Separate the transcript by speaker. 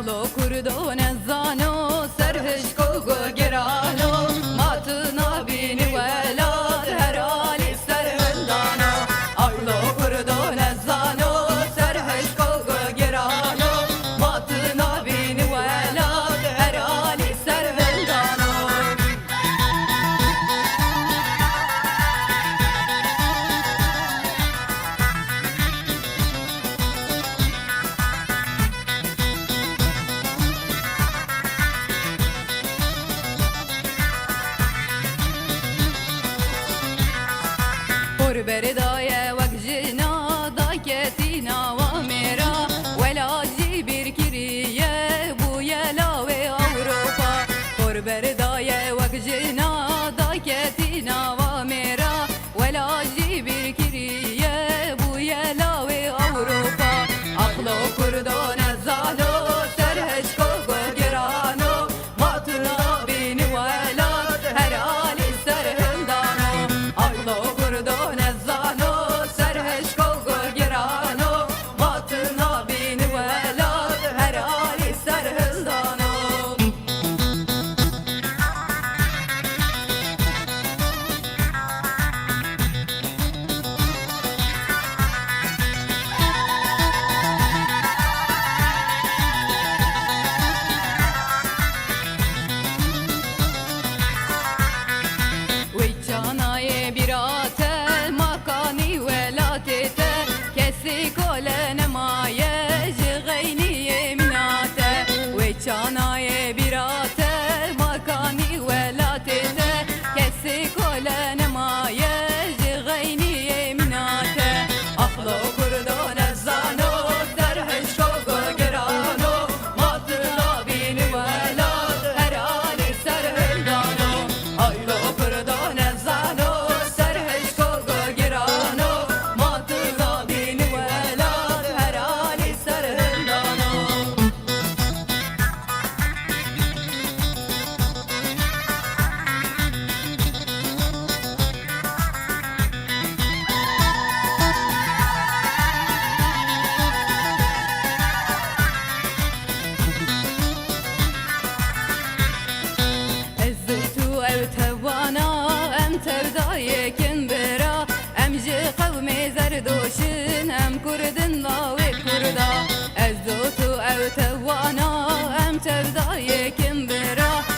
Speaker 1: Aklo kurdo nezano serhiş kogo gerano matına bini velad her ali serhendano Aklo kurdo nezano serhiş kogo gerano matına bini velad her ali serhendano Beredaya vakjina da ketina wa mera wela bir kiriye bu yela ve Avrupa Por beredaya vakjina da ketina wa mera wela bir kiriye bu yela ve Avrupa Aklo kurdo nezalo serheş kogo gerano matına bini wela her ali serhendano Aklo kurdo Çanaye birate makani velatete kesi kole nemaye gayni eminate Aklo kurdo nezano derhiş kogo gerano matına bini velad her ali serhendano Aklo kurdo nezano serhiş kogo gerano matına bini velad her ali serhendano Tevdayekên bera em ji qewmê zerduşin em Kurdin lawê Kurda Ez do tu ew tewana em tevdayekên bera